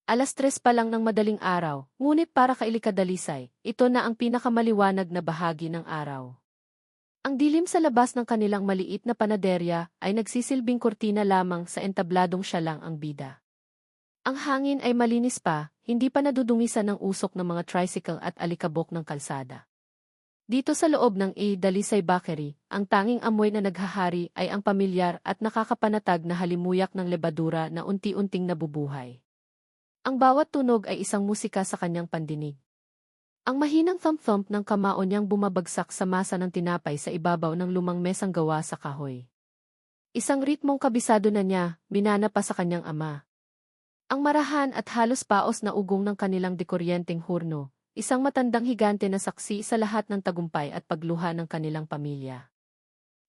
Alas 3 pa lang ng madaling araw, ngunit para kay Lika Dalisay, ito na ang pinakamaliwanag na bahagi ng araw. Ang dilim sa labas ng kanilang maliit na panaderya ay nagsisilbing kurtina lamang sa entabladong siya lang ang bida. Ang hangin ay malinis pa, hindi pa nadudungisan ng usok ng mga tricycle at alikabok ng kalsada. Dito sa loob ng A. Dalisay Bakery, ang tanging amoy na naghahari ay ang pamilyar at nakakapanatag na halimuyak ng lebadura na unti-unting nabubuhay. Ang bawat tunog ay isang musika sa kanyang pandinig. Ang mahinang thump-thump ng kamao niyang bumabagsak sa masa ng tinapay sa ibabaw ng lumang mesang gawa sa kahoy. Isang ritmong kabisado na niya, binana pa sa kanyang ama. Ang marahan at halos paos na ugong ng kanilang dekuryenteng hurno, isang matandang higante na saksi sa lahat ng tagumpay at pagluha ng kanilang pamilya.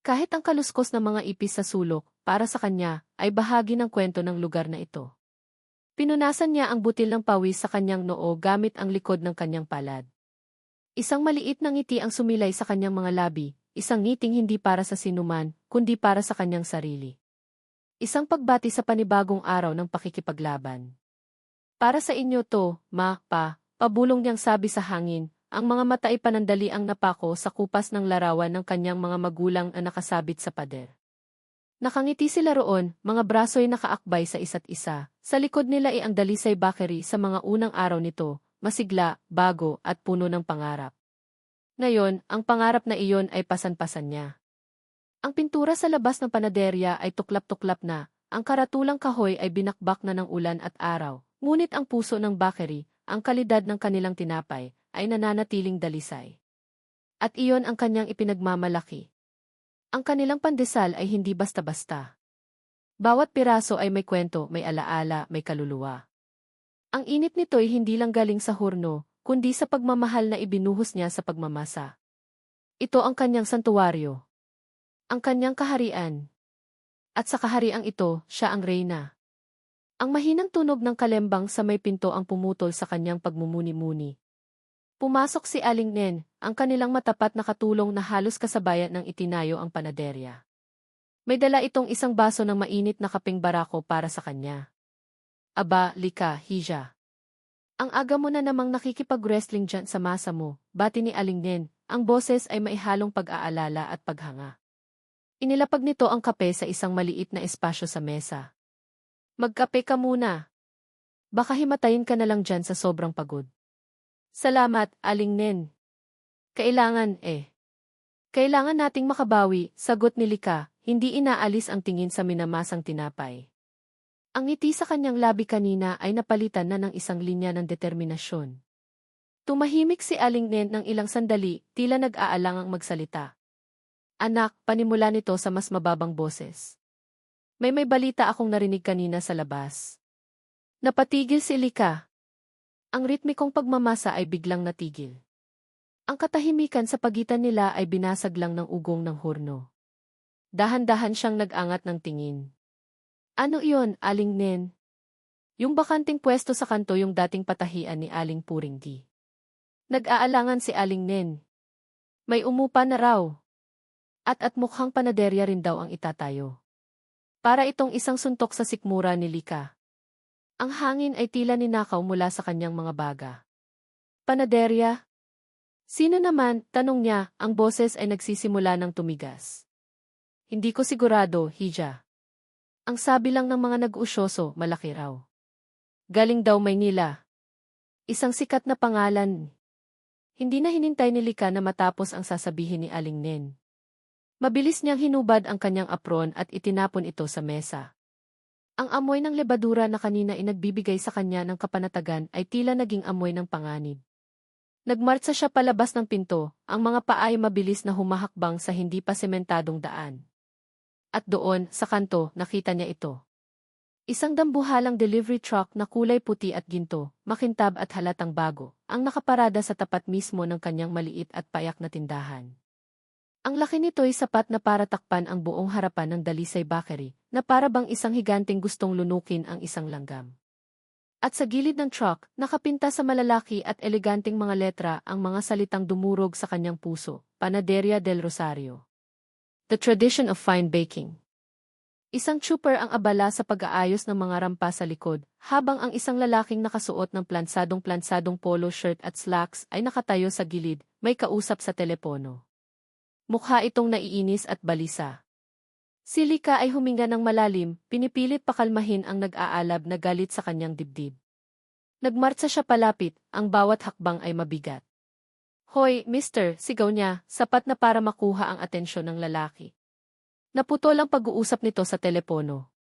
Kahit ang kaluskos ng mga ipis sa sulok, para sa kanya, ay bahagi ng kwento ng lugar na ito. Pinunasan niya ang butil ng pawis sa kanyang noo gamit ang likod ng kanyang palad. Isang maliit na ngiti ang sumilay sa kanyang mga labi, isang ngiting hindi para sa sinuman, kundi para sa kanyang sarili. Isang pagbati sa panibagong araw ng pakikipaglaban. Para sa inyo to, pabulong niyang sabi sa hangin, ang mga mata ay panandaliang napako sa kupas ng larawan ng kanyang mga magulang na nakasabit sa pader. Nakangiti sila roon, mga braso'y nakaakbay sa isa't isa. Sa likod nila ay ang Dalisay Bakery sa mga unang araw nito, masigla, bago, at puno ng pangarap. Ngayon, ang pangarap na iyon ay pasan-pasan niya. Ang pintura sa labas ng panaderya ay tuklap-tuklap na, ang karatulang kahoy ay binakbak na ng ulan at araw, ngunit ang puso ng bakery, ang kalidad ng kanilang tinapay, ay nananatiling dalisay. At iyon ang kanyang ipinagmamalaki. Ang kanilang pandesal ay hindi basta-basta. Bawat piraso ay may kwento, may alaala, may kaluluwa. Ang init nito ay hindi lang galing sa hurno, kundi sa pagmamahal na ibinuhos niya sa pagmamasa. Ito ang kanyang santuwaryo. Ang kanyang kaharian. At sa kahariang ito, siya ang reyna. Ang mahinang tunog ng kalembang sa may pinto ang pumutol sa kanyang pagmumuni-muni. Pumasok si Aling Nen, ang kanilang matapat na katulong na halos kasabayan ng itinayo ang panaderya. May dala itong isang baso ng mainit na kapeng barako para sa kanya. Aba, Lika, Hija. Ang aga mo na namang nakikipag-wrestling dyan sa masa mo, bati ni Aling Nen, ang boses ay maihalong pag-aalala at paghanga. Inilapag nito ang kape sa isang maliit na espasyo sa mesa. Magkape ka muna. Baka himatayin ka na lang dyan sa sobrang pagod. Salamat, Aling Nen. Kailangan Kailangan nating makabawi, sagot ni Lika, hindi inaalis ang tingin sa minamasang tinapay. Ang ngiti sa kanyang labi kanina ay napalitan na ng isang linya ng determinasyon. Tumahimik si Aling Nen ng ilang sandali, tila nag-aalangang magsalita. Anak, panimula nito sa mas mababang boses. May balita akong narinig kanina sa labas. Napatigil si Lika. Ang ritmikong pagmamasa ay biglang natigil. Ang katahimikan sa pagitan nila ay binasag lang ng ugong ng hurno. Dahan-dahan siyang nag-angat ng tingin. Ano iyon, Aling Nen? Yung bakanting pwesto sa kanto yung dating patahian ni Aling Puringgi. Nag-aalangan si Aling Nen. May umupa na raw. At mukhang panaderya rin daw ang itatayo. Para itong isang suntok sa sikmura ni Lika. Ang hangin ay tila ninakaw mula sa kanyang mga baga. Panaderya? Sino naman, tanong niya, ang boses ay nagsisimula ng tumigas. Hindi ko sigurado, Hija. Ang sabi lang ng mga nag-usyoso, malaki raw. Galing daw Maynila. Isang sikat na pangalan. Hindi na hinintay ni Lika na matapos ang sasabihin ni Aling Nen. Mabilis niyang hinubad ang kanyang apron at itinapon ito sa mesa. Ang amoy ng lebadura na kanina inagbibigay sa kanya ng kapanatagan ay tila naging amoy ng panganib. Nagmartsa siya palabas ng pinto, ang mga paa ay mabilis na humahakbang sa hindi pa sementadong daan. At doon, sa kanto, nakita niya ito. Isang dambuhalang delivery truck na kulay puti at ginto, makintab at halatang bago, ang nakaparada sa tapat mismo ng kanyang maliit at payak na tindahan. Ang laki nito'y sapat na para takpan ang buong harapan ng Dalisay Bakery, na para bang isang higanteng gustong lunukin ang isang langgam. At sa gilid ng truck, nakapinta sa malalaki at eleganteng mga letra ang mga salitang dumurog sa kanyang puso, Panaderia del Rosario. The tradition of fine baking. Isang trooper ang abala sa pag-aayos ng mga rampa sa likod, habang ang isang lalaking nakasuot ng plansadong polo shirt at slacks ay nakatayo sa gilid, may kausap sa telepono. Mukha itong naiinis at balisa. Si Lika ay huminga ng malalim, pinipilit pakalmahin ang nag-aalab na galit sa kanyang dibdib. Nagmartsa siya palapit, ang bawat hakbang ay mabigat. Hoy, mister, sigaw niya, sapat na para makuha ang atensyon ng lalaki. Naputol ang pag-uusap nito sa telepono.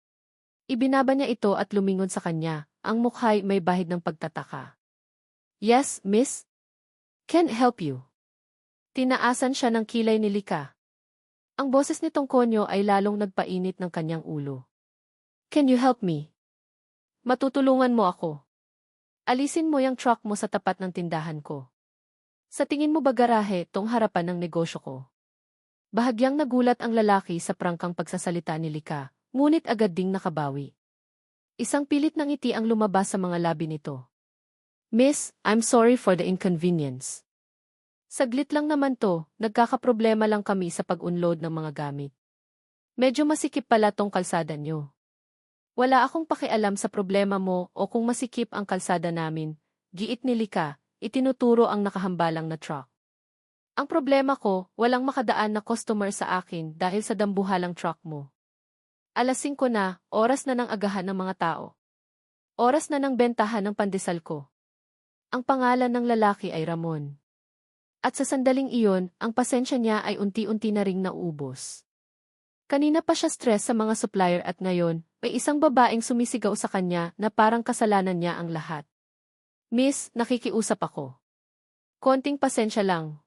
Ibinaba niya ito at lumingon sa kanya, ang mukha'y may bahid ng pagtataka. Yes, miss? Can help you? Tinaasan siya ng kilay ni Lika. Ang boses nitong konyo ay lalong nagpainit ng kanyang ulo. Can you help me? Matutulungan mo ako. Alisin mo yung truck mo sa tapat ng tindahan ko. Sa tingin mo ba garahe tong harapan ng negosyo ko? Bahagyang nagulat ang lalaki sa prangkang pagsasalita ni Lika, ngunit agad ding nakabawi. Isang pilit ng ngiti ang lumabas sa mga labi nito. Miss, I'm sorry for the inconvenience. Saglit lang naman to, nagkakaproblema lang kami sa pag-unload ng mga gamit. Medyo masikip pala tong kalsada nyo. Wala akong pakialam sa problema mo o kung masikip ang kalsada namin, giit ni Lika, itinuturo ang nakahambalang na truck. Ang problema ko, walang makadaan na customer sa akin dahil sa dambuhalang truck mo. Alas 5 na, oras na ng agahan ng mga tao. Oras na ng bentahan ng pandesal ko. Ang pangalan ng lalaki ay Ramon. At sa sandaling iyon, ang pasensya niya ay unti-unti na ring nauubos. Kanina pa siya stress sa mga supplier at ngayon, may isang babaeng sumisigaw sa kanya na parang kasalanan niya ang lahat. Miss, nakikiusap ako. Konting pasensya lang.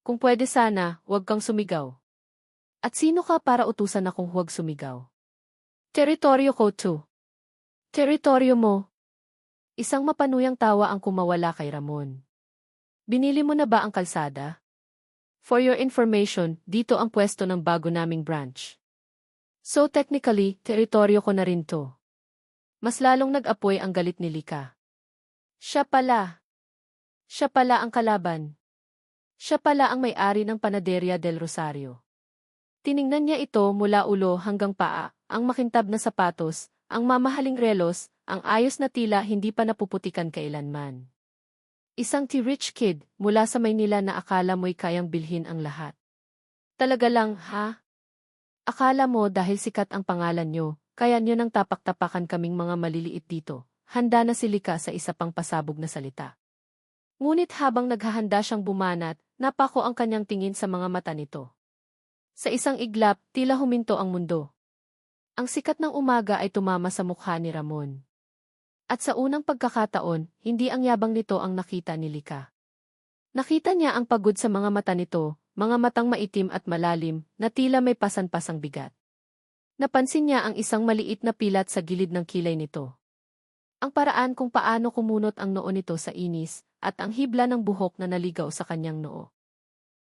Kung pwede sana, huwag kang sumigaw. At sino ka para utusan akong huwag sumigaw? Teritoryo ko to. Teritoryo mo. Isang mapanuyang tawa ang kumawala kay Ramon. Binili mo na ba ang kalsada? For your information, dito ang pwesto ng bago naming branch. So technically, teritoryo ko na rin to. Mas lalong nag-apoy ang galit ni Lika. Siya pala. Siya pala ang kalaban. Siya pala ang may-ari ng Panaderia del Rosario. Tiningnan niya ito mula ulo hanggang paa, ang makintab na sapatos, ang mamahaling relos, ang ayos na tila hindi pa napuputikan kailanman. Isang T-rich kid mula sa Maynila na akala mo'y kayang bilhin ang lahat. Talaga lang, ha? Akala mo dahil sikat ang pangalan nyo, kaya nyo nang tapak-tapakan kaming mga maliliit dito. Handa na si Lika sa isa pang pasabog na salita. Ngunit habang naghahanda siyang bumanat, napako ang kanyang tingin sa mga mata nito. Sa isang iglap, tila huminto ang mundo. Ang sikat ng umaga ay tumama sa mukha ni Ramon. At sa unang pagkakataon, hindi ang yabang nito ang nakita ni Lika. Nakita niya ang pagod sa mga mata nito, mga matang maitim at malalim, na tila may pasan-pasang bigat. Napansin niya ang isang maliit na pilat sa gilid ng kilay nito. Ang paraan kung paano kumunot ang noo nito sa inis, at ang hibla ng buhok na naligaw sa kanyang noo.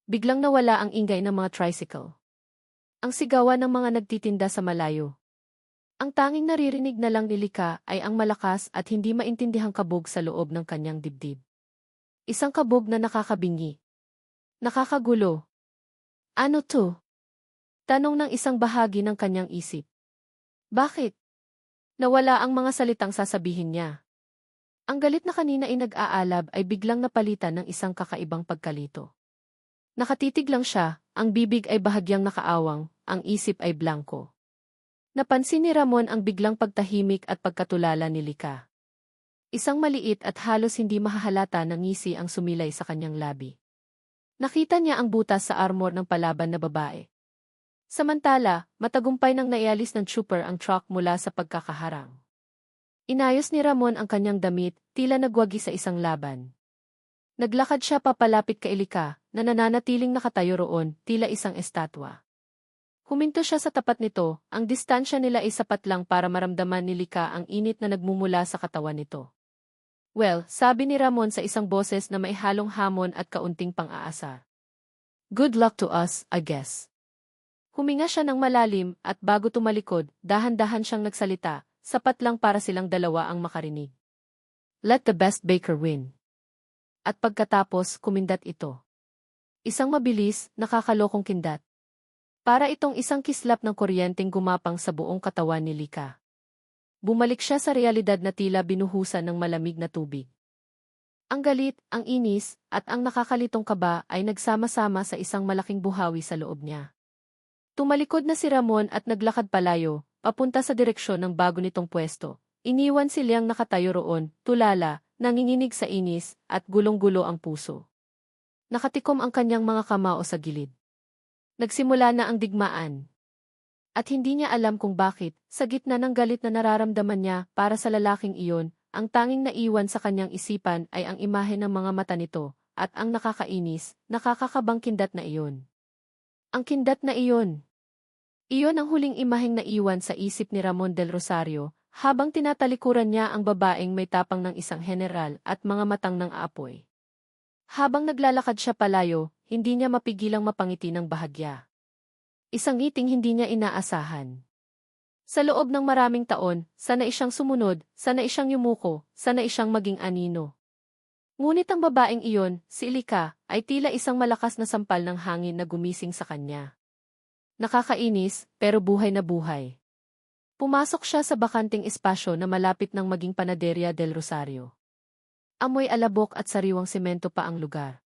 Biglang nawala ang ingay ng mga tricycle. Ang sigawan ng mga nagtitinda sa malayo. Ang tanging naririnig na lang ni Lika ay ang malakas at hindi maintindihang kabog sa loob ng kanyang dibdib. Isang kabog na nakakabingi. Nakakagulo. Ano to? Tanong ng isang bahagi ng kanyang isip. Bakit? Nawala ang mga salitang sasabihin niya. Ang galit na kanina ay nag-aalab ay biglang napalitan ng isang kakaibang pagkalito. Nakatitig lang siya, ang bibig ay bahagyang nakaawang, ang isip ay blanko. Napansin ni Ramon ang biglang pagtahimik at pagkatulala ni Lika. Isang maliit at halos hindi mahahalata na ngisi ang sumilay sa kanyang labi. Nakita niya ang butas sa armor ng palaban na babae. Samantala, matagumpay nang naialis ng trooper ang truck mula sa pagkakaharang. Inayos ni Ramon ang kanyang damit, tila nagwagi sa isang laban. Naglakad siya papalapit kay Lika, na nananatiling nakatayo roon, tila isang estatwa. Huminto siya sa tapat nito, ang distansya nila ay sapat lang para maramdaman ni Lika ang init na nagmumula sa katawan nito. Well, sabi ni Ramon sa isang boses na may halong hamon at kaunting pang-aasar. Good luck to us, I guess. Huminga siya ng malalim at bago tumalikod, dahan-dahan siyang nagsalita, sapat lang para silang dalawa ang makarinig. Let the best baker win. At pagkatapos, kumindat ito. Isang mabilis, nakakalokong kindat. Para itong isang kislap ng kuryenteng gumapang sa buong katawan ni Lika. Bumalik siya sa realidad na tila binuhusan ng malamig na tubig. Ang galit, ang inis, at ang nakakalitong kaba ay nagsama-sama sa isang malaking buhawi sa loob niya. Tumalikod na si Ramon at naglakad palayo, papunta sa direksyon ng bago nitong pwesto. Iniwan si Liang nakatayo roon, tulala, nanginginig sa inis, at gulong-gulo ang puso. Nakatikom ang kanyang mga kamao sa gilid. Nagsimula na ang digmaan. At hindi niya alam kung bakit, sa gitna ng galit na nararamdaman niya para sa lalaking iyon, ang tanging naiwan sa kanyang isipan ay ang imahe ng mga mata nito, at ang nakakainis, nakakakabang kindat na iyon. Ang kindat na iyon. Iyon ang huling imaheng naiwan sa isip ni Ramon del Rosario, habang tinatalikuran niya ang babaeng may tapang ng isang general at mga matang ng apoy. Habang naglalakad siya palayo, hindi niya mapigilang mapangiti ng bahagya. Isang ngiting hindi niya inaasahan. Sa loob ng maraming taon, sanay siyang sumunod, sanay siyang yumuko, sanay siyang maging anino. Ngunit ang babaeng iyon, si Lika, ay tila isang malakas na sampal ng hangin na gumising sa kanya. Nakakainis, pero buhay na buhay. Pumasok siya sa bakanting espasyo na malapit ng maging Panaderia del Rosario. Amoy alabok at sariwang semento pa ang lugar.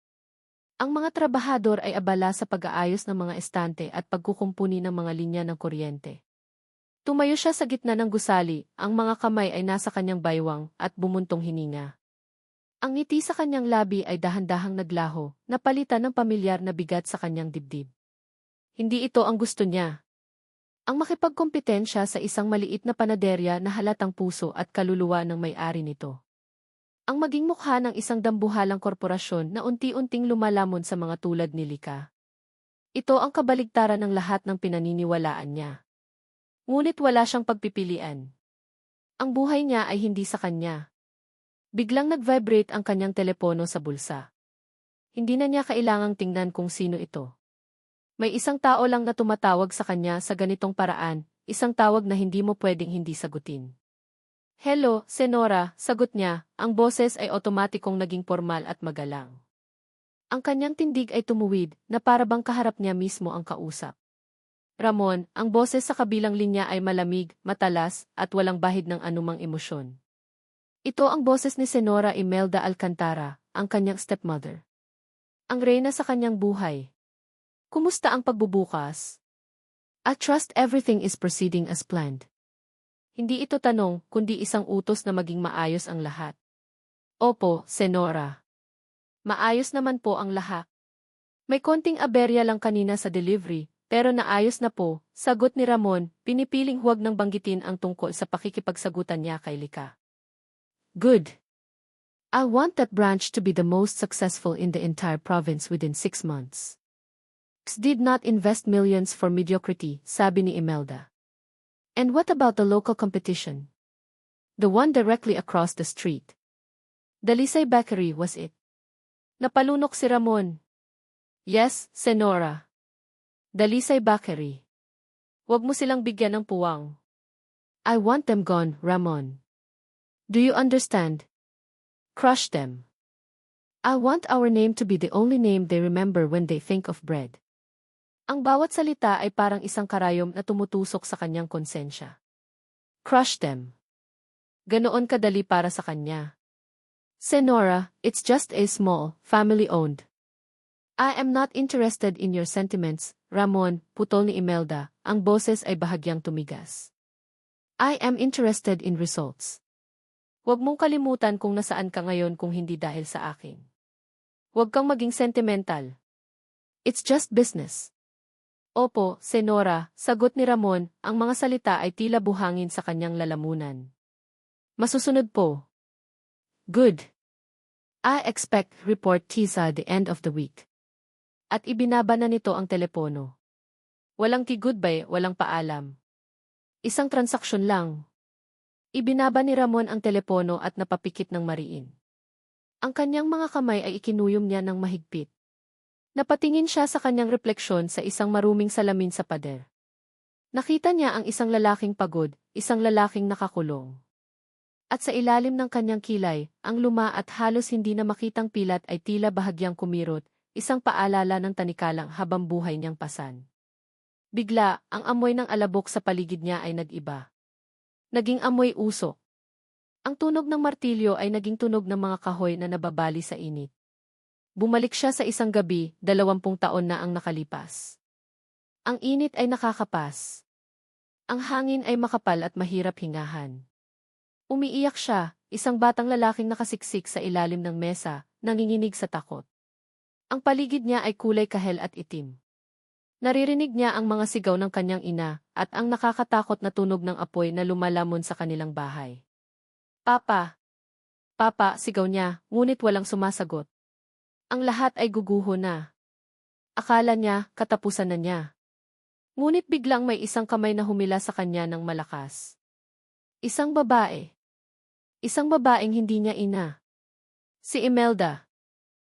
Ang mga trabahador ay abala sa pag-aayos ng mga estante at pagkukumpuni ng mga linya ng kuryente. Tumayo siya sa gitna ng gusali, ang mga kamay ay nasa kanyang baywang at bumuntong hininga. Ang ngiti sa kanyang labi ay dahan-dahang naglaho, napalitan ng pamilyar na bigat sa kanyang dibdib. Hindi ito ang gusto niya. Ang makipagkompetensya sa isang maliit na panaderya na halatang puso at kaluluwa ng may-ari nito. Ang maging mukha ng isang dambuhalang korporasyon na unti-unting lumalamon sa mga tulad ni Lika. Ito ang kabaligtaran ng lahat ng pinaniniwalaan niya. Ngunit wala siyang pagpipilian. Ang buhay niya ay hindi sa kanya. Biglang nag-vibrate ang kanyang telepono sa bulsa. Hindi na niya kailangang tingnan kung sino ito. May isang tao lang na tumatawag sa kanya sa ganitong paraan, isang tawag na hindi mo pwedeng hindi sagutin. Hello, Senora, sagot niya, ang boses ay otomatikong naging formal at magalang. Ang kanyang tindig ay tumuwid, na para bang kaharap niya mismo ang kausap. Ramon, ang boses sa kabilang linya ay malamig, matalas, at walang bahid ng anumang emosyon. Ito ang boses ni Senora Imelda Alcantara, ang kanyang stepmother. Ang reyna sa kanyang buhay. Kumusta ang pagbubukas? I trust everything is proceeding as planned. Hindi ito tanong, kundi isang utos na maging maayos ang lahat. Opo, Senora. Maayos naman po ang lahat. May konting aberya lang kanina sa delivery, pero naayos na po, sagot ni Ramon, pinipiling huwag nang banggitin ang tungkol sa pakikipagsagutan niya kay Lika. Good. I want that branch to be the most successful in the entire province within 6 months. X did not invest millions for mediocrity, sabi ni Imelda. And what about the local competition? The one directly across the street. Dalisay Bakery was it? Napalunok si Ramon. Yes, Senora. Dalisay Bakery. Huwag mo silang bigyan ng puwang. I want them gone, Ramon. Do you understand? Crush them. I want our name to be the only name they remember when they think of bread. Ang bawat salita ay parang isang karayom na tumutusok sa kanyang konsensya. Crush them. Ganoon kadali para sa kanya. Senora, it's just a small, family-owned. I am not interested in your sentiments, Ramon, putol ni Imelda, ang boses ay bahagyang tumigas. I am interested in results. Huwag mong kalimutan kung nasaan ka ngayon kung hindi dahil sa akin. Huwag kang maging sentimental. It's just business. Opo, Senora, sagot ni Ramon, ang mga salita ay tila buhangin sa kanyang lalamunan. Masusunod po. Good. I expect report Tisa the end of the week. At ibinaba na nito ang telepono. Walang goodbye, walang paalam. Isang transaksyon lang. Ibinaba ni Ramon ang telepono at napapikit ng mariin. Ang kanyang mga kamay ay ikinuyom niya ng mahigpit. Napatingin siya sa kanyang refleksyon sa isang maruming salamin sa pader. Nakita niya ang isang lalaking pagod, isang lalaking nakakulong. At sa ilalim ng kanyang kilay, ang luma at halos hindi na makitang pilat ay tila bahagyang kumirot, isang paalala ng tanikalang habang buhay niyang pasan. Bigla, ang amoy ng alabok sa paligid niya ay nag-iba. Naging amoy usok. Ang tunog ng martilyo ay naging tunog ng mga kahoy na nababali sa init. Bumalik siya sa isang gabi, 20 taon na ang nakalipas. Ang init ay nakakapas. Ang hangin ay makapal at mahirap hingahan. Umiiyak siya, isang batang lalaking nakasiksik sa ilalim ng mesa, nanginginig sa takot. Ang paligid niya ay kulay kahel at itim. Naririnig niya ang mga sigaw ng kanyang ina, at ang nakakatakot na tunog ng apoy na lumalamon sa kanilang bahay. Papa! Papa, sigaw niya, ngunit walang sumasagot. Ang lahat ay guguho na. Akala niya, katapusan na niya. Ngunit biglang may isang kamay na humila sa kanya ng malakas. Isang babae. Isang babaeng hindi niya ina. Si Imelda.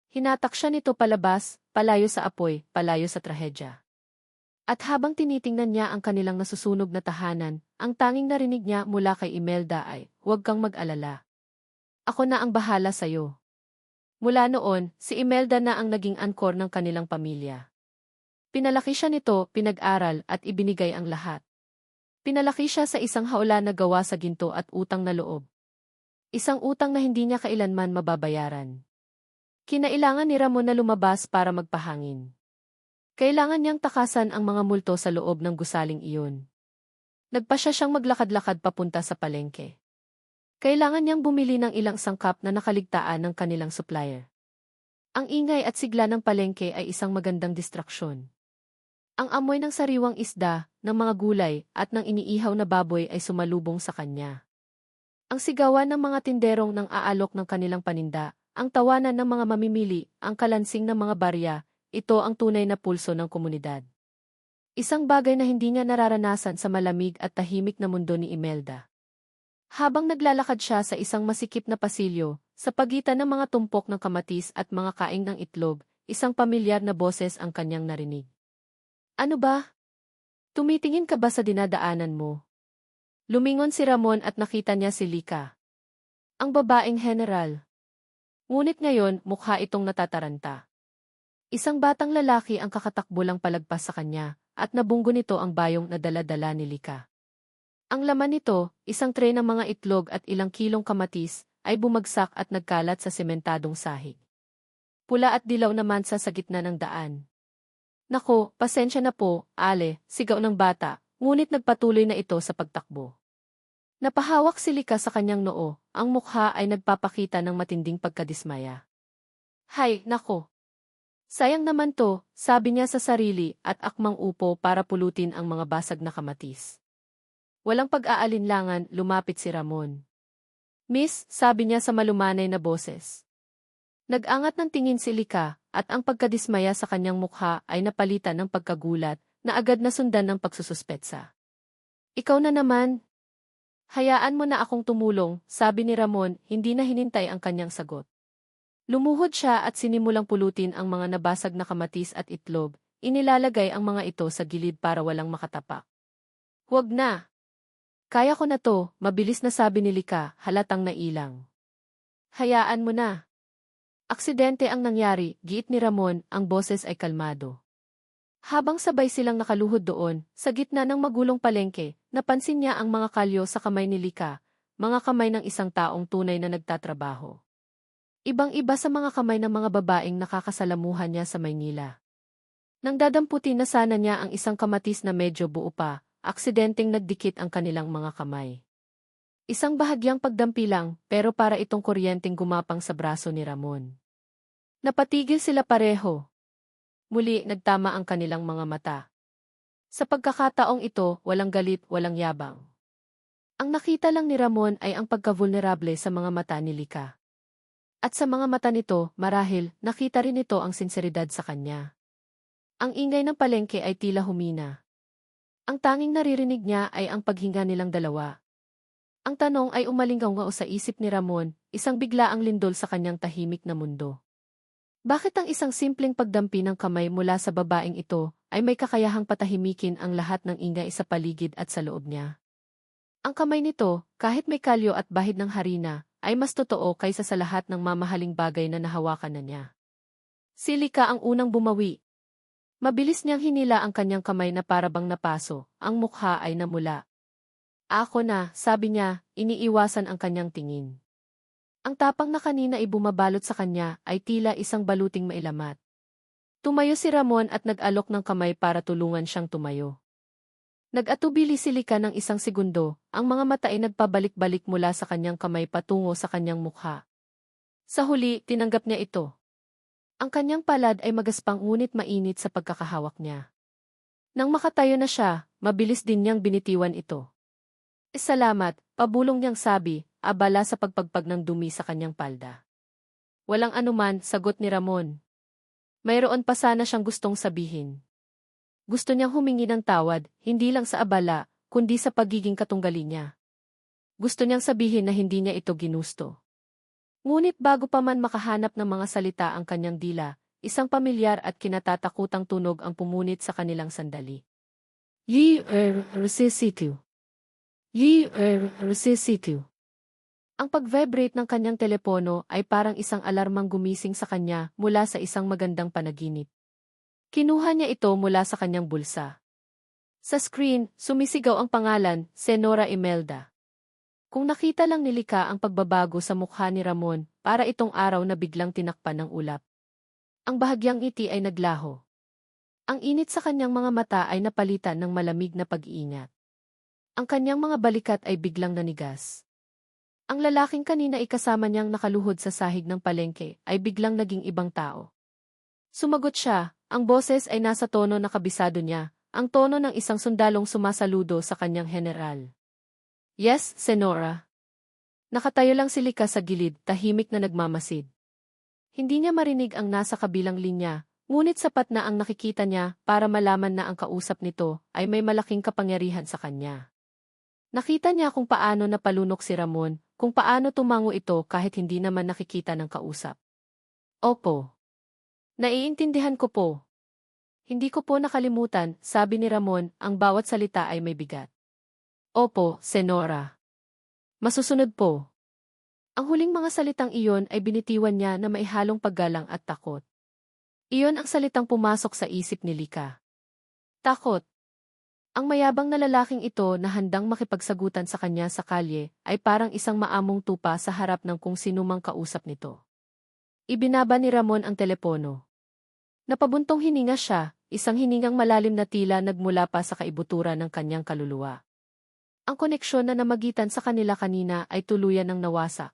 Hinatak siya nito palabas, palayo sa apoy, palayo sa trahedya. At habang tinitingnan niya ang kanilang nasusunog na tahanan, ang tanging narinig niya mula kay Imelda ay, "Huwag kang mag-alala. Ako na ang bahala sa'yo." Mula noon, si Imelda na ang naging angkor ng kanilang pamilya. Pinalaki siya nito, pinag-aral at ibinigay ang lahat. Pinalaki siya sa isang hawla na gawa sa ginto at utang na loob. Isang utang na hindi niya kailanman mababayaran. Kinailangan ni Ramon na lumabas para magpahangin. Kailangan niyang takasan ang mga multo sa loob ng gusaling iyon. Nagpasya siyang maglakad-lakad papunta sa palengke. Kailangan niyang bumili ng ilang sangkap na nakaligtaan ng kanilang supplier. Ang ingay at sigla ng palengke ay isang magandang distraksyon. Ang amoy ng sariwang isda, ng mga gulay, at ng iniihaw na baboy ay sumalubong sa kanya. Ang sigawan ng mga tinderong nang aalok ng kanilang paninda, ang tawanan ng mga mamimili, ang kalansing ng mga barya, ito ang tunay na pulso ng komunidad. Isang bagay na hindi niya nararanasan sa malamig at tahimik na mundo ni Imelda. Habang naglalakad siya sa isang masikip na pasilyo, sa pagitan ng mga tumpok ng kamatis at mga kaing ng itlog, isang pamilyar na boses ang kanyang narinig. "Ano ba? Tumitingin ka ba sa dinadaanan mo?" Lumingon si Ramon at nakita niya si Lika, ang babaeng general. Ngunit ngayon, mukha itong natataranta. Isang batang lalaki ang kakatakbo lang palagpas sa kanya, at nabunggo nito ang bayong na dala-dala ni Lika. Ang laman nito, isang tray ng mga itlog at ilang kilong kamatis, ay bumagsak at nagkalat sa sementadong sahig. Pula at dilaw na mansa sa gitna ng daan. "Nako, pasensya na po, Ale," sigaw ng bata, ngunit nagpatuloy na ito sa pagtakbo. Napahawak si Lika sa kanyang noo, ang mukha ay nagpapakita ng matinding pagkadismaya. "Hay, nako! Sayang naman to," sabi niya sa sarili at akmang upo para pulutin ang mga basag na kamatis. Walang pag-aalinlangan, lumapit si Ramon. "Miss," sabi niya sa malumanay na boses. Nag-angat ng tingin si Lika, at ang pagkadismaya sa kanyang mukha ay napalitan ng pagkagulat, na agad na sundan ng pagsususpetsa. "Ikaw na naman?" "Hayaan mo na akong tumulong," sabi ni Ramon, hindi na hinintay ang kanyang sagot. Lumuhod siya at sinimulang pulutin ang mga nabasag na kamatis at itlog, inilalagay ang mga ito sa gilid para walang makatapak. "Huwag na! Kaya ko na to," mabilis na sabi ni Lika, halatang nailang. "Hayaan mo na. Aksidente ang nangyari," giit ni Ramon, ang boses ay kalmado. Habang sabay silang nakaluhod doon, sa gitna ng magulong palengke, napansin niya ang mga kalyo sa kamay ni Lika, mga kamay ng isang taong tunay na nagtatrabaho. Ibang-iba sa mga kamay ng mga babaeng nakakasalamuhan niya sa Maynila. Nang dadamputin na sana niya ang isang kamatis na medyo buo pa, aksidenteng nagdikit ang kanilang mga kamay. Isang bahagyang pagdampi lang, pero para itong kuryenteng gumapang sa braso ni Ramon. Napatigil sila pareho. Muli, nagtama ang kanilang mga mata. Sa pagkakataong ito, walang galit, walang yabang. Ang nakita lang ni Ramon ay ang pagkavulnerable sa mga mata ni Lika. At sa mga mata nito, marahil, nakita rin ito ang sinseridad sa kanya. Ang ingay ng palengke ay tila humina. Ang tanging naririnig niya ay ang paghinga nilang dalawa. Ang tanong ay umalingaw-ngao sa isip ni Ramon, isang biglaang lindol sa kanyang tahimik na mundo. Bakit ang isang simpleng pagdampi ng kamay mula sa babaeng ito ay may kakayahang patahimikin ang lahat ng ingay sa paligid at sa loob niya? Ang kamay nito, kahit may kalyo at bahid ng harina, ay mas totoo kaysa sa lahat ng mamahaling bagay na nahawakan na niya. Si Lika ang unang bumawi. Mabilis niyang hinila ang kanyang kamay na parabang napaso, ang mukha ay namula. Ako na, sabi niya, iniiwasan ang kanyang tingin. Ang tapang na kanina ay bumabalot sa kanya ay tila isang baluting mailamat. Tumayo si Ramon at nag-alok ng kamay para tulungan siyang tumayo. Nag-atubili si Lika ng isang segundo, ang mga mata ay nagpabalik-balik mula sa kanyang kamay patungo sa kanyang mukha. Sa huli, tinanggap niya ito. Ang kanyang palad ay magaspang ngunit mainit sa pagkakahawak niya. Nang makatayo na siya, mabilis din niyang binitiwan ito. Salamat, pabulong niyang sabi, abala sa pagpagpag ng dumi sa kanyang palda. Walang anuman, sagot ni Ramon. Mayroon pa sana siyang gustong sabihin. Gusto niyang humingi ng tawad, hindi lang sa abala, kundi sa pagiging katunggali niya. Gusto niyang sabihin na hindi niya ito ginusto. Ngunit bago pa man makahanap ng mga salita ang kanyang dila, isang pamilyar at kinatatakutang tunog ang pumunit sa kanilang sandali. Yi-er-er-si-situ. Yi-er-er-si-situ. Ang pag-vibrate ng kanyang telepono ay parang isang alarmang gumising sa kanya mula sa isang magandang panaginip. Kinuha niya ito mula sa kanyang bulsa. Sa screen, sumisigaw ang pangalan, Senora Imelda. Kung nakita lang ni Lika ang pagbabago sa mukha ni Ramon, para itong araw na biglang tinakpan ng ulap. Ang bahagyang ngiti ay naglaho. Ang init sa kanyang mga mata ay napalitan ng malamig na pag-iingat. Ang kanyang mga balikat ay biglang nanigas. Ang lalaking kanina ikasama niyang nakaluhod sa sahig ng palengke ay biglang naging ibang tao. Sumagot siya, ang boses ay nasa tono na kabisado niya, ang tono ng isang sundalong sumasaludo sa kanyang general. Yes, Senora. Nakatayo lang si Lika sa gilid, tahimik na nagmamasid. Hindi niya marinig ang nasa kabilang linya, ngunit sapat na ang nakikita niya para malaman na ang kausap nito ay may malaking kapangyarihan sa kanya. Nakita niya kung paano napalunok si Ramon, kung paano tumango ito kahit hindi naman nakikita ng kausap. Opo. Naiintindihan ko po. Hindi ko po nakalimutan, sabi ni Ramon, ang bawat salita ay may bigat. Opo, Senora. Masusunod po. Ang huling mga salitang iyon ay binitiwan niya na maihalong paggalang at takot. Iyon ang salitang pumasok sa isip ni Lika. Takot. Ang mayabang na lalaking ito na handang makipagsagutan sa kanya sa kalye ay parang isang maamong tupa sa harap ng kung sinumang kausap nito. Ibinaba ni Ramon ang telepono. Napabuntong hininga siya, isang hiningang malalim na tila nagmula pa sa kaibuturan ng kanyang kaluluwa. Ang koneksyon na namagitan sa kanila kanina ay tuluyan ng nawasak.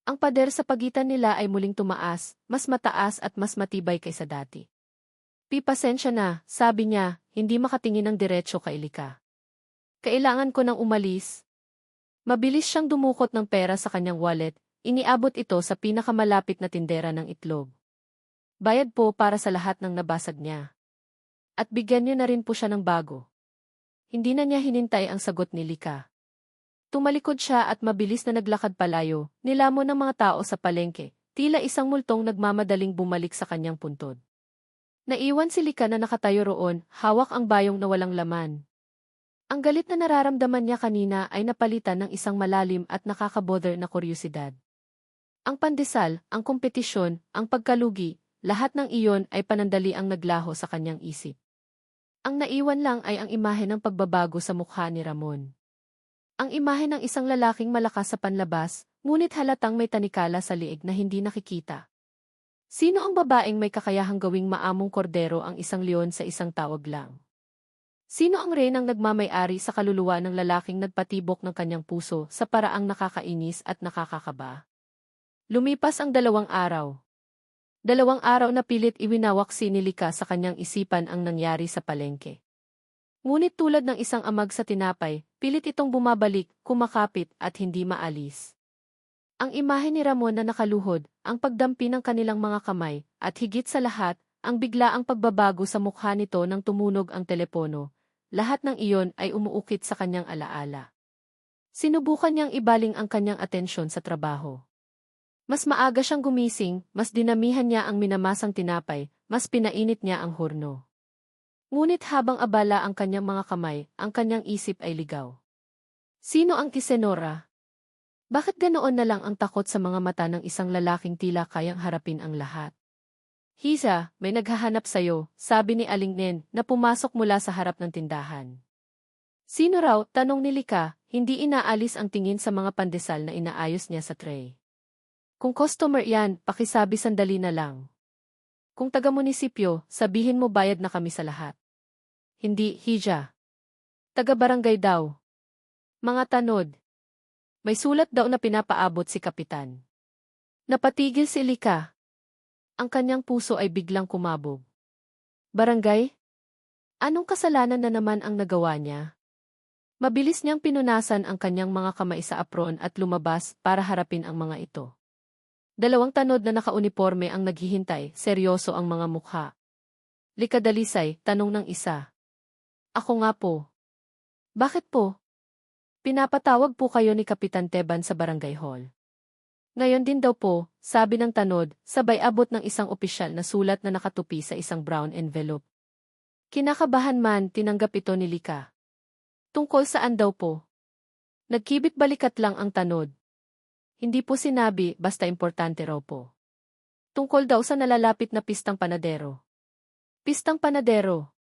Ang pader sa pagitan nila ay muling tumaas, mas mataas at mas matibay kaysa dati. Pasensya na, sabi niya, hindi makatingin ng diretso kay Lika. Kailangan ko nang umalis. Mabilis siyang dumukot ng pera sa kanyang wallet, iniabot ito sa pinakamalapit na tindera ng itlog. Bayad po para sa lahat ng nabasag niya. At bigyan niya na rin po siya ng bago. Hindi na niya hinintay ang sagot ni Lika. Tumalikod siya at mabilis na naglakad palayo, nilamon ng mga tao sa palengke, tila isang multong nagmamadaling bumalik sa kanyang puntod. Naiwan si Lika na nakatayo roon, hawak ang bayong na walang laman. Ang galit na nararamdaman niya kanina ay napalitan ng isang malalim at nakakabother na kuryosidad. Ang pandesal, ang kompetisyon, ang pagkalugi, lahat ng iyon ay panandali ang naglaho sa kanyang isip. Ang naiwan lang ay ang imahe ng pagbabago sa mukha ni Ramon. Ang imahe ng isang lalaking malakas sa panlabas, ngunit halatang may tanikala sa liig na hindi nakikita. Sino ang babaeng may kakayahang gawing maamong kordero ang isang leon sa isang tawag lang? Sino ang reynang nagmamay-ari sa kaluluwa ng lalaking nagpatibok ng kanyang puso sa paraang nakakainis at nakakakaba? Lumipas ang 2 araw. 2 araw na pilit iwinawak si Lika sa kanyang isipan ang nangyari sa palengke. Ngunit tulad ng isang amag sa tinapay, pilit itong bumabalik, kumakapit at hindi maalis. Ang imahe ni Ramon na nakaluhod, ang pagdampi ng kanilang mga kamay, at higit sa lahat, ang biglaang pagbabago sa mukha nito nang tumunog ang telepono, lahat ng iyon ay umuukit sa kanyang alaala. Sinubukan niyang ibaling ang kanyang atensyon sa trabaho. Mas maaga siyang gumising, mas dinamihan niya ang minamasang tinapay, mas pinainit niya ang horno. Ngunit habang abala ang kanyang mga kamay, ang kanyang isip ay ligaw. Sino ang Senora? Bakit ganoon na lang ang takot sa mga mata ng isang lalaking tila kayang harapin ang lahat? Hiza, may naghahanap sa'yo, sabi ni Aling Nen na pumasok mula sa harap ng tindahan. Sino raw, tanong ni Lika, hindi inaalis ang tingin sa mga pandesal na inaayos niya sa tray. Kung customer yan, pakisabi sandali na lang. Kung taga-munisipyo, sabihin mo bayad na kami sa lahat. Hindi, Hija. Taga-barangay daw. Mga tanod. May sulat daw na pinapaabot si Kapitan. Napatigil si Lika. Ang kanyang puso ay biglang kumabog. Barangay? Anong kasalanan na naman ang nagawa niya? Mabilis niyang pinunasan ang kanyang mga kamay sa apron at lumabas para harapin ang mga ito. Dalawang tanod na nakauniporme ang naghihintay, seryoso ang mga mukha. Lika Dalisay, tanong ng isa. Ako nga po. Bakit po? Pinapatawag po kayo ni Kapitan Teban sa barangay hall. Ngayon din daw po, sabi ng tanod, sabay abot ng isang opisyal na sulat na nakatupi sa isang brown envelope. Kinakabahan man, tinanggap ito ni Lika. Tungkol saan daw po? Nagkibit balikat lang ang tanod. Hindi po sinabi, basta importante raw po. Tungkol daw sa nalalapit na pistang panadero. Pistang panadero.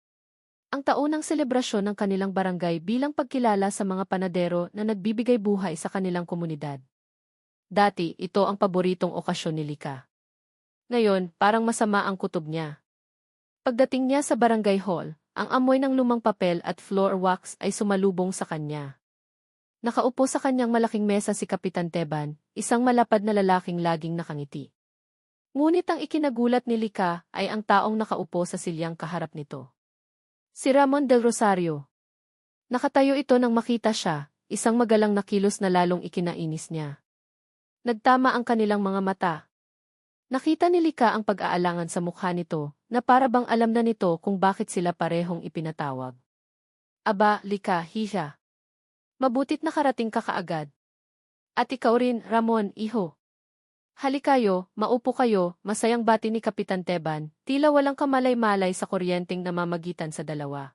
Ang taunang selebrasyon ng kanilang barangay bilang pagkilala sa mga panadero na nagbibigay buhay sa kanilang komunidad. Dati, ito ang paboritong okasyon ni Lika. Ngayon, parang masama ang kutob niya. Pagdating niya sa barangay hall, ang amoy ng lumang papel at floor wax ay sumalubong sa kanya. Nakaupo sa kanyang malaking mesa si Kapitan Teban, isang malapad na lalaking laging nakangiti. Ngunit ang ikinagulat ni Lika ay ang taong nakaupo sa silyang kaharap nito. Si Ramon del Rosario. Nakatayo ito nang makita siya, isang magalang na kilos na lalong ikinainis niya. Nagtama ang kanilang mga mata. Nakita ni Lika ang pag-aalangan sa mukha nito, na para bang alam na nito kung bakit sila parehong ipinatawag. Aba, Lika, Hija. Mabutit nakarating ka kaagad. At ikaw rin, Ramon, iho. Halikayo, maupo kayo, masayang bati ni Kapitan Teban, tila walang kamalay-malay sa kuryenteng namamagitan sa dalawa.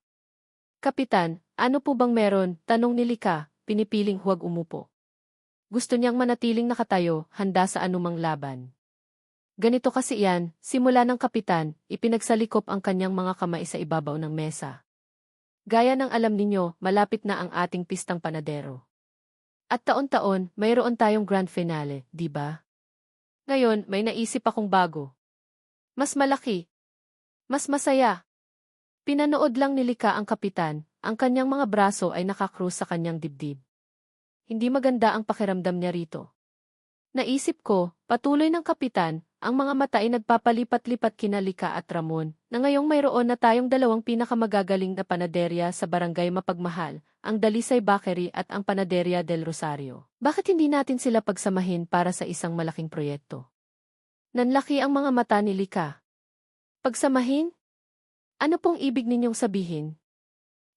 Kapitan, ano po bang meron? Tanong ni Lika, pinipiling huwag umupo. Gusto niyang manatiling nakatayo, handa sa anumang laban. Ganito kasi yan, simula ng kapitan, ipinagsalikop ang kanyang mga kamay sa ibabaw ng mesa. Gaya ng alam ninyo, malapit na ang ating pistang panadero. At taon-taon, mayroon tayong grand finale, di ba? Ngayon, may naisip akong bago. Mas malaki. Mas masaya. Pinanood lang ni Lika ang kapitan, ang kanyang mga braso ay nakakrus sa kanyang dibdib. Hindi maganda ang pakiramdam niya rito. Naisip ko, patuloy ng kapitan, ang mga mata ay nagpapalipat-lipat kina Lika at Ramon, na ngayong mayroon na tayong dalawang pinakamagagaling na panaderya sa barangay mapagmahal, ang Dalisay Bakery at ang Panaderya del Rosario. Bakit hindi natin sila pagsamahin para sa isang malaking proyekto? Nanlaki ang mga mata ni Lika. Pagsamahin? Ano pong ibig ninyong sabihin?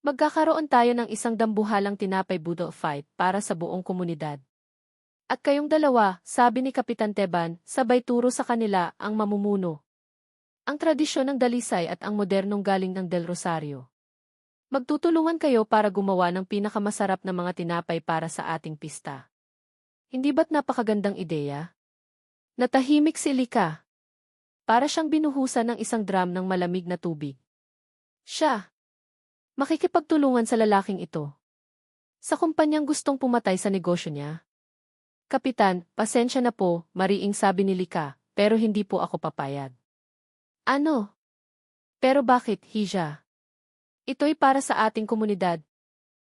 Magkakaroon tayo ng isang dambuhalang tinapay budol fight para sa buong komunidad. At kayong dalawa, sabi ni Kapitan Teban, sabay turo sa kanila ang mamumuno. Ang tradisyon ng Dalisay at ang modernong galing ng Del Rosario. Magtutulungan kayo para gumawa ng pinakamasarap na mga tinapay para sa ating pista. Hindi ba't napakagandang ideya? Natahimik si Lika. Para siyang binuhusan ng isang drum ng malamig na tubig. Siya. Makikipagtulungan sa lalaking ito. Sa kumpanyang gustong pumatay sa negosyo niya. Kapitan, pasensya na po, mariing sabi ni Lika, pero hindi po ako papayag. Ano? Pero bakit, Hija? Ito'y para sa ating komunidad.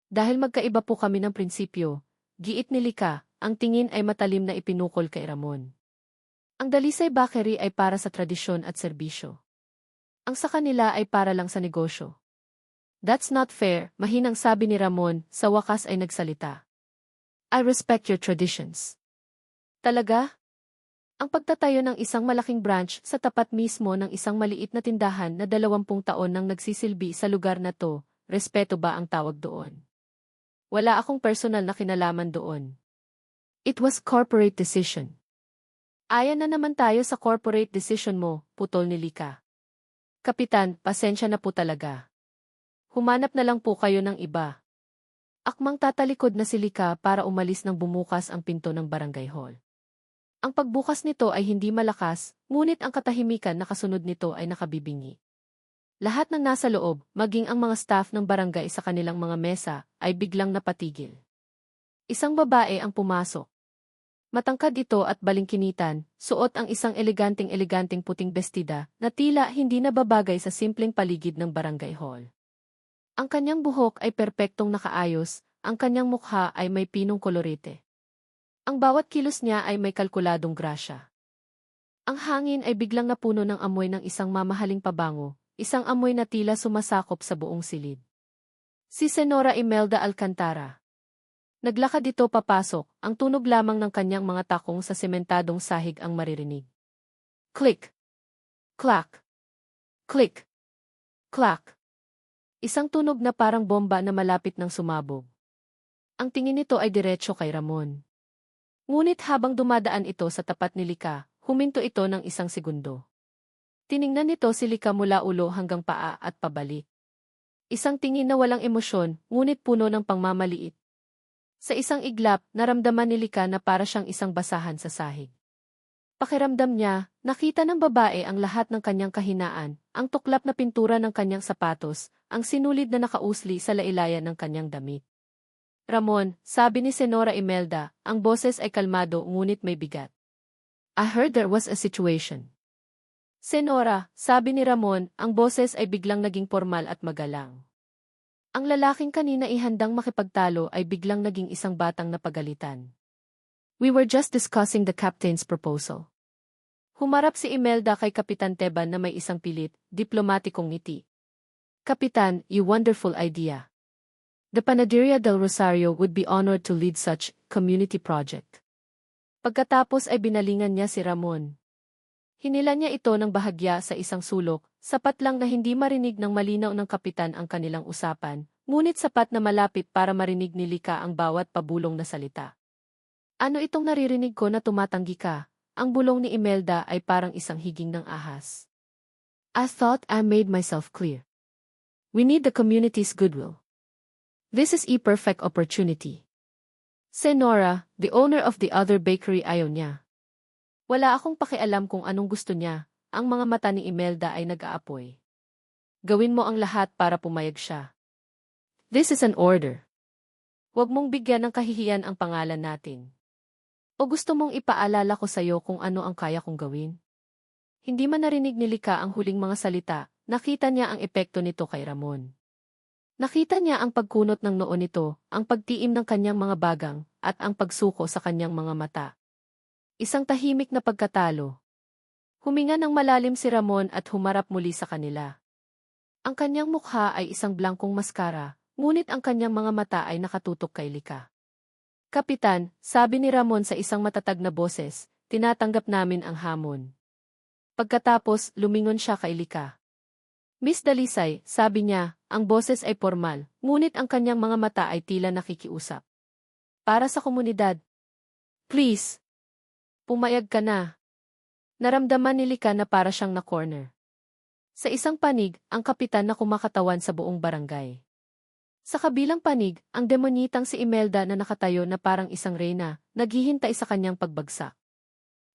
Dahil magkaiba po kami ng prinsipyo, giit ni Lika, ang tingin ay matalim na ipinukol kay Ramon. Ang Dalisay Bakery ay para sa tradisyon at serbisyo. Ang sa kanila ay para lang sa negosyo. That's not fair, mahinang sabi ni Ramon, sa wakas ay nagsalita. I respect your traditions. Talaga? Ang pagtatayo ng isang malaking branch sa tapat mismo ng isang maliit na tindahan na 20 taon nang nagsisilbi sa lugar na to, respeto ba ang tawag doon? Wala akong personal na kinalaman doon. It was corporate decision. Ayan na naman tayo sa corporate decision mo, putol ni Lika. Kapitan, pasensya na po talaga. Humanap na lang po kayo ng iba. Akmang tatalikod na si Lika para umalis nang bumukas ang pinto ng barangay hall. Ang pagbukas nito ay hindi malakas, ngunit ang katahimikan na kasunod nito ay nakabibingi. Lahat ng nasa loob, maging ang mga staff ng barangay sa kanilang mga mesa, ay biglang napatigil. Isang babae ang pumasok. Matangkad ito at balingkinitan, suot ang isang eleganteng puting bestida na tila hindi nababagay sa simpleng paligid ng barangay hall. Ang kanyang buhok ay perpektong nakaayos, ang kanyang mukha ay may pinong kolorete. Ang bawat kilos niya ay may kalkuladong grasya. Ang hangin ay biglang napuno ng amoy ng isang mamahaling pabango, isang amoy na tila sumasakop sa buong silid. Si Senora Imelda Alcantara. Naglakad ito papasok, ang tunog lamang ng kanyang mga takong sa sementadong sahig ang maririnig. Click! Clack! Click! Clack! Isang tunog na parang bomba na malapit ng sumabog. Ang tingin nito ay diretso kay Ramon. Ngunit habang dumadaan ito sa tapat ni Lika, huminto ito ng isang segundo. Tiningnan nito si Lika mula ulo hanggang paa at pabalik. Isang tingin na walang emosyon, ngunit puno ng pangmamaliit. Sa isang iglap, naramdaman ni Lika na para siyang isang basahan sa sahig. Pakiramdam niya, nakita ng babae ang lahat ng kanyang kahinaan, ang tuklap na pintura ng kanyang sapatos, ang sinulid na nakausli sa lailayan ng kanyang damit. Ramon, sabi ni Senora Imelda, ang boses ay kalmado ngunit may bigat. I heard there was a situation. Senora, sabi ni Ramon, ang boses ay biglang naging formal at magalang. Ang lalaking kanina ihandang makipagtalo ay biglang naging isang batang napagalitan. We were just discussing the captain's proposal. Humarap si Imelda kay Kapitan Teban na may isang pilit, diplomatikong ngiti. Kapitan, you wonderful idea. The Panaderia del Rosario would be honored to lead such community project. Pagkatapos ay binalingan niya si Ramon. Hinila niya ito ng bahagya sa isang sulok, sapat lang na hindi marinig ng malinaw ng kapitan ang kanilang usapan, ngunit sapat na malapit para marinig ni Lika ang bawat pabulong na salita. Ano itong naririnig ko na tumatanggi ka? Ang bulong ni Imelda ay parang isang higing ng ahas. I thought I made myself clear. We need the community's goodwill. This is a perfect opportunity. Senora, the owner of the other bakery ayaw niya. Wala akong pakialam kung anong gusto niya, ang mga mata ni Imelda ay nag-aapoy. Gawin mo ang lahat para pumayag siya. This is an order. Huwag mong bigyan ng kahihiyan ang pangalan natin. O gusto mong ipaalala ko sa'yo kung ano ang kaya kong gawin? Hindi man narinig ni Lika ang huling mga salita, nakita niya ang epekto nito kay Ramon. Nakita niya ang pagkunot ng noo nito, ang pagtiim ng kanyang mga bagang, at ang pagsuko sa kanyang mga mata. Isang tahimik na pagkatalo. Huminga ng malalim si Ramon at humarap muli sa kanila. Ang kanyang mukha ay isang blangkong maskara, ngunit ang kanyang mga mata ay nakatutok kay Lika. Kapitan, sabi ni Ramon sa isang matatag na boses, tinatanggap namin ang hamon. Pagkatapos, lumingon siya kay Lika. Miss Dalisay, sabi niya, ang boses ay formal, ngunit ang kanyang mga mata ay tila nakikiusap. Para sa komunidad. Please. Pumayag ka na. Naramdaman ni Lika na para siyang na-corner. Sa isang panig, ang kapitan na kumakatawan sa buong barangay. Sa kabilang panig, ang demonyitang si Imelda na nakatayo na parang isang reyna, naghihintay sa kanyang pagbagsak.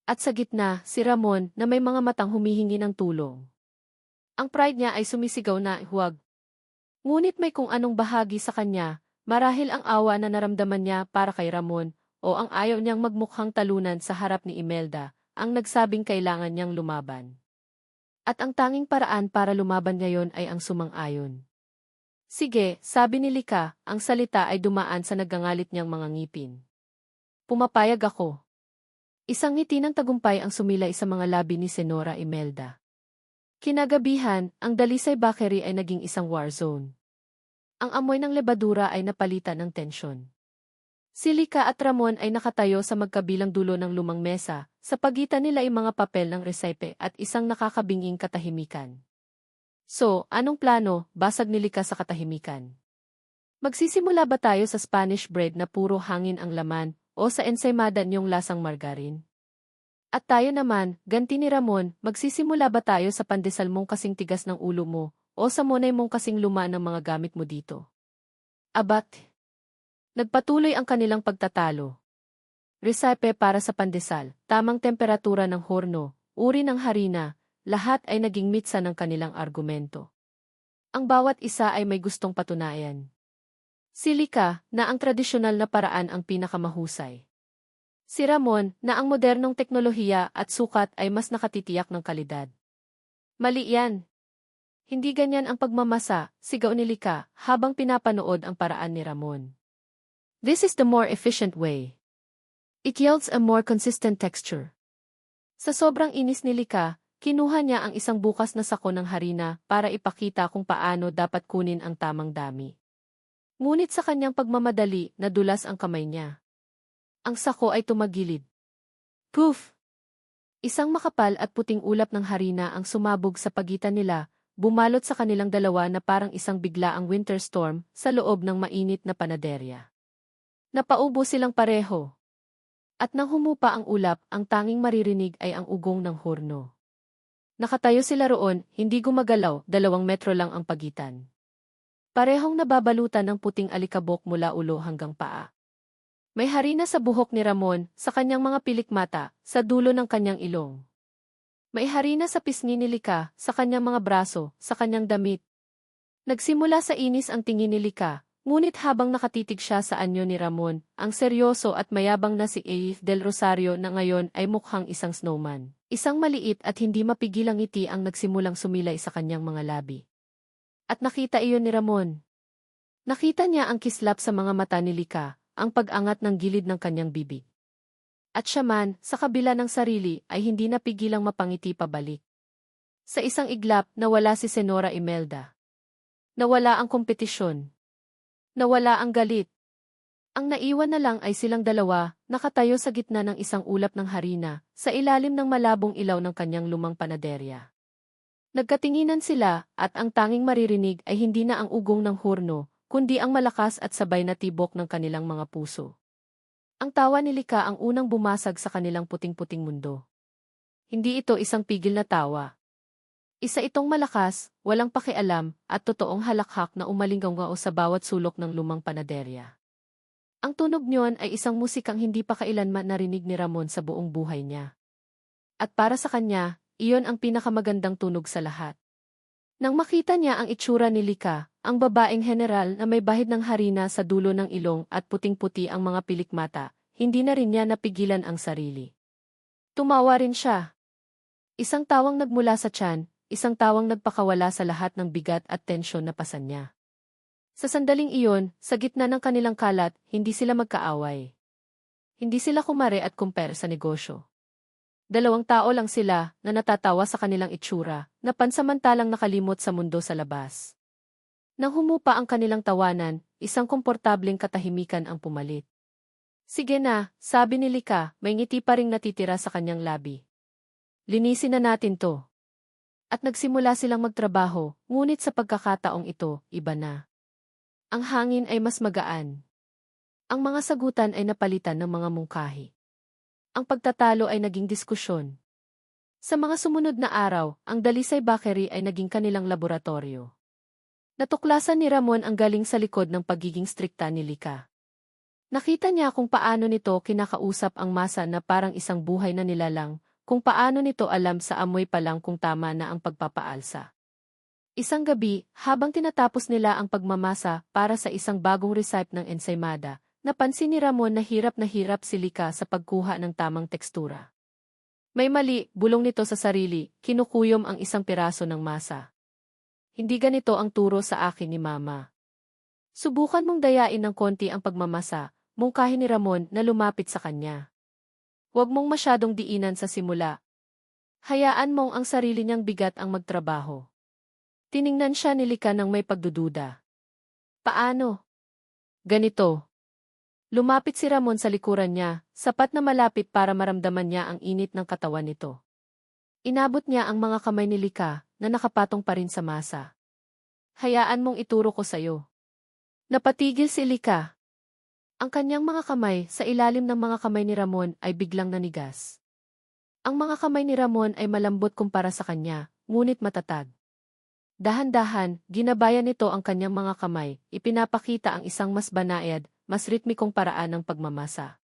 At sa gitna, si Ramon na may mga matang humihingi ng tulong. Ang pride niya ay sumisigaw na huwag. Ngunit may kung anong bahagi sa kanya, marahil ang awa na naramdaman niya para kay Ramon, o ang ayaw niyang magmukhang talunan sa harap ni Imelda, ang nagsabing kailangan niyang lumaban. At ang tanging paraan para lumaban ngayon ay ang sumang-ayon. Sige, sabi ni Lika, ang salita ay dumaan sa nagangalit niyang mga ngipin. Pumapayag ako. Isang ngiti ng tagumpay ang sumilay sa mga labi ni Senora Imelda. Kinagabihan, ang Dalisay Bakery ay naging isang war zone. Ang amoy ng lebadura ay napalitan ng tensyon. Si Lika at Ramon ay nakatayo sa magkabilang dulo ng lumang mesa, sa pagitan nila ay mga papel ng resepe at isang nakakabinging katahimikan. So, anong plano? Basag ni Lika sa katahimikan. Magsisimula ba tayo sa Spanish bread na puro hangin ang laman, o sa ensaymada niyong lasang margarin? At tayo naman, ganti ni Ramon, magsisimula ba tayo sa pandesal mong kasing tigas ng ulo mo, o sa monay mong kasing luma ng mga gamit mo dito? Abat! Nagpatuloy ang kanilang pagtatalo. recipe para sa pandesal, tamang temperatura ng horno, uri ng harina, lahat ay naging mitsa ng kanilang argumento. Ang bawat isa ay may gustong patunayan. Si Lika, na ang tradisyonal na paraan ang pinakamahusay. Si Ramon, na ang modernong teknolohiya at sukat ay mas nakatitiyak ng kalidad. Mali yan. Hindi ganyan ang pagmamasa, sigaw ni Lika, habang pinapanood ang paraan ni Ramon. This is the more efficient way. It yields a more consistent texture. Sa sobrang inis ni Lika, kinuha niya ang isang bukas na sako ng harina para ipakita kung paano dapat kunin ang tamang dami. Ngunit sa kanyang pagmamadali, nadulas ang kamay niya. Ang sako ay tumagilid. Poof! Isang makapal at puting ulap ng harina ang sumabog sa pagitan nila, bumalot sa kanilang dalawa na parang isang biglaang winter storm sa loob ng mainit na panaderya. Napaubo silang pareho. At nang humupa ang ulap, ang tanging maririnig ay ang ugong ng horno. Nakatayo sila roon, hindi gumagalaw, 2 metro lang ang pagitan. Parehong nababalutan ng puting alikabok mula ulo hanggang paa. May harina sa buhok ni Ramon, sa kanyang mga pilikmata, sa dulo ng kanyang ilong. May harina sa pisngi ni Lika, sa kanyang mga braso, sa kanyang damit. Nagsimula sa inis ang tingin ni Lika, ngunit habang nakatitig siya sa anyo ni Ramon, ang seryoso at mayabang na si Aif del Rosario na ngayon ay mukhang isang snowman. Isang maliit at hindi mapigilang ngiti ang nagsimulang sumilay sa kanyang mga labi. At nakita iyon ni Ramon. Nakita niya ang kislap sa mga mata ni Lika, ang pag-angat ng gilid ng kanyang bibig. At siya man, sa kabila ng sarili, ay hindi napigilang mapangiti pabalik. Sa isang iglap, nawala si Senora Imelda. Nawala ang kompetisyon. Nawala ang galit. Ang naiwan na lang ay silang dalawa, nakatayo sa gitna ng isang ulap ng harina, sa ilalim ng malabong ilaw ng kanyang lumang panaderya. Nagkatinginan sila, at ang tanging maririnig ay hindi na ang ugong ng horno, kundi ang malakas at sabay na tibok ng kanilang mga puso. Ang tawa ni Lika ang unang bumasag sa kanilang puting-puting mundo. Hindi ito isang pigil na tawa. Isa itong malakas, walang pakialam, at totoong halakhak na umalinggaw-ngao sa bawat sulok ng lumang panaderya. Ang tunog niyon ay isang musikang hindi pa kailanman narinig ni Ramon sa buong buhay niya. At para sa kanya, iyon ang pinakamagandang tunog sa lahat. Nang makita niya ang itsura ni Lika, ang babaeng general na may bahid ng harina sa dulo ng ilong at puting-puti ang mga pilikmata, hindi na rin niya napigilan ang sarili. Tumawa rin siya. Isang tawang nagmula sa tiyan, isang tawang nagpakawala sa lahat ng bigat at tensyon na pasan niya. Sa sandaling iyon, sa gitna ng kanilang kalat, hindi sila magkaaway. Hindi sila kumare at kumpare sa negosyo. 2 tao lang sila na natatawa sa kanilang itsura, na pansamantalang nakalimot sa mundo sa labas. Nang humupa ang kanilang tawanan, isang komportableng katahimikan ang pumalit. Sige na, sabi ni Lika, may ngiti pa ring natitira sa kanyang labi. Linisin na natin to. At nagsimula silang magtrabaho, ngunit sa pagkakataong ito, iba na. Ang hangin ay mas magaan. Ang mga sagutan ay napalitan ng mga mungkahi. Ang pagtatalo ay naging diskusyon. Sa mga sumunod na araw, ang Dalisay Bakery ay naging kanilang laboratorio. Natuklasan ni Ramon ang galing sa likod ng pagiging strikta ni Lika. Nakita niya kung paano nito kinakausap ang masa na parang isang buhay na nilalang, kung paano nito alam sa amoy pa lang kung tama na ang pagpapaalsa. Isang gabi, habang tinatapos nila ang pagmamasa para sa isang bagong recipe ng ensaymada, napansin ni Ramon na hirap si Lika sa pagkuha ng tamang tekstura. May mali, bulong nito sa sarili, kinukuyom ang isang piraso ng masa. Hindi ganito ang turo sa akin ni Mama. Subukan mong dayain ng konti ang pagmamasa, mungkahi ni Ramon na lumapit sa kanya. Huwag mong masyadong diinan sa simula. Hayaan mong ang sarili niyang bigat ang magtrabaho. Tiningnan siya ni Lika ng may pagdududa. Paano? Ganito. Lumapit si Ramon sa likuran niya, sapat na malapit para maramdaman niya ang init ng katawan nito. Inabot niya ang mga kamay ni Lika, na nakapatong pa rin sa masa. Hayaan mong ituro ko sa'yo. Napatigil si Lika. Ang kanyang mga kamay sa ilalim ng mga kamay ni Ramon ay biglang nanigas. Ang mga kamay ni Ramon ay malambot kumpara sa kanya, ngunit matatag. Dahan-dahan, ginabayan nito ang kanyang mga kamay, ipinapakita ang isang mas banayad, mas ritmikong paraan ng pagmamasa.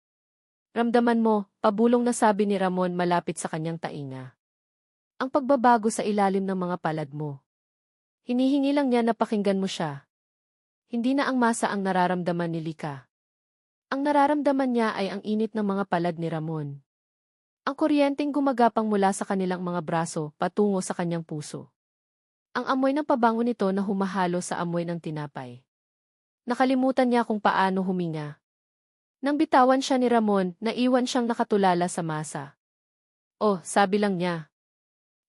Ramdaman mo, pabulong na sabi ni Ramon malapit sa kanyang tainga. Ang pagbabago sa ilalim ng mga palad mo. Hinihingi lang niya na pakinggan mo siya. Hindi na ang masa ang nararamdaman ni Lika. Ang nararamdaman niya ay ang init ng mga palad ni Ramon. Ang kuryenteng gumagapang mula sa kanilang mga braso patungo sa kanyang puso. Ang amoy ng pabango nito na humahalo sa amoy ng tinapay. Nakalimutan niya kung paano huminga. Nang bitawan siya ni Ramon, naiwan siyang nakatulala sa masa. Oh, sabi lang niya.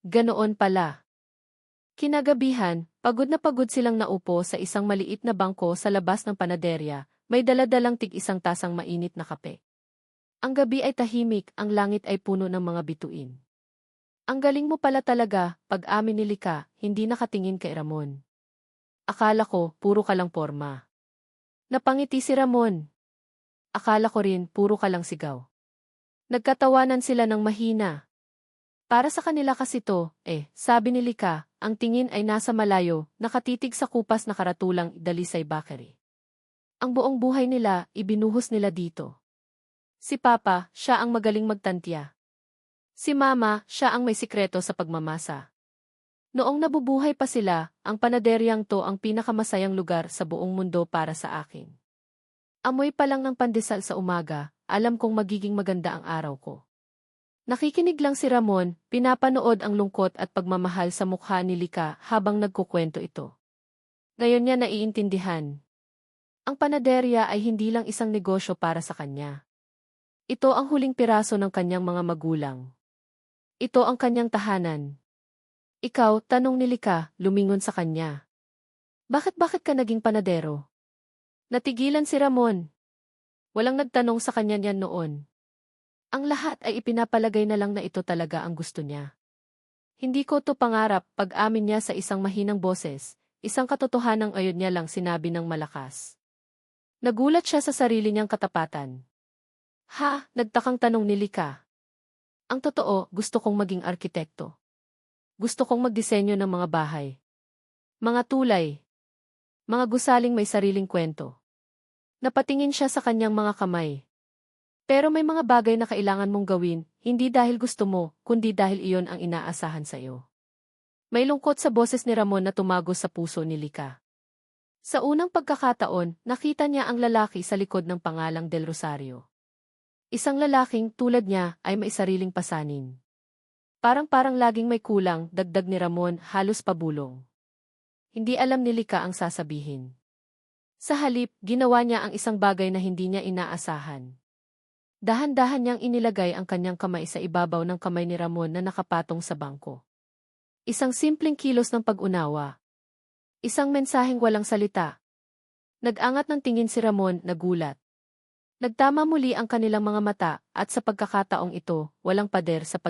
Ganoon pala. Kinagabihan, pagod na pagod silang naupo sa isang maliit na bangko sa labas ng panaderya, may daladalang tig-isang tasang mainit na kape. Ang gabi ay tahimik, ang langit ay puno ng mga bituin. Ang galing mo pala talaga, pag-amin ni Lika, hindi nakatingin kay Ramon. Akala ko, puro ka lang porma. Napangiti si Ramon. Akala ko rin, puro ka lang sigaw. Nagkatawanan sila ng mahina. Para sa kanila kasi to, sabi ni Lika, ang tingin ay nasa malayo, nakatitig sa kupas na karatulang Dalisay Bakery. Ang buong buhay nila, ibinuhos nila dito. Si Papa, siya ang magaling magtantya. Si Mama, siya ang may sikreto sa pagmamasa. Noong nabubuhay pa sila, ang panaderyang to ang pinakamasayang lugar sa buong mundo para sa akin. Amoy pa lang ng pandesal sa umaga, alam kong magiging maganda ang araw ko. Nakikinig lang si Ramon, pinapanood ang lungkot at pagmamahal sa mukha ni Lika habang nagkukwento ito. Ngayon niya naiintindihan. Ang panaderya ay hindi lang isang negosyo para sa kanya. Ito ang huling piraso ng kanyang mga magulang. Ito ang kanyang tahanan. Ikaw, tanong ni Lika, lumingon sa kanya. Bakit ka naging panadero? Natigilan si Ramon. Walang nagtanong sa kanya niyan noon. Ang lahat ay ipinapalagay na lang na ito talaga ang gusto niya. Hindi ko to pangarap, pag-amin niya sa isang mahinang boses, isang katotohanang ayon niya lang sinabi ng malakas. Nagulat siya sa sarili niyang katapatan. Ha, nagtakang tanong ni Lika. Ang totoo, gusto kong maging arkitekto. Gusto kong magdisenyo ng mga bahay. Mga tulay. Mga gusaling may sariling kwento. Napatingin siya sa kanyang mga kamay. Pero may mga bagay na kailangan mong gawin, hindi dahil gusto mo, kundi dahil iyon ang inaasahan sa iyo. May lungkot sa boses ni Ramon na tumagos sa puso ni Lika. Sa unang pagkakataon, nakita niya ang lalaki sa likod ng pangalang Del Rosario. Isang lalaking tulad niya ay may sariling pasanin. Parang laging may kulang, dagdag ni Ramon, halos pabulong. Hindi alam ni Lika ang sasabihin. Sa halip, ginawa niya ang isang bagay na hindi niya inaasahan. Dahan-dahan niyang inilagay ang kanyang kamay sa ibabaw ng kamay ni Ramon na nakapatong sa bangko. Isang simpleng kilos ng pag-unawa. Isang mensaheng walang salita. Nag-angat ng tingin si Ramon, nagulat. Nagtama muli ang kanilang mga mata, at sa pagkakataong ito, walang pader sa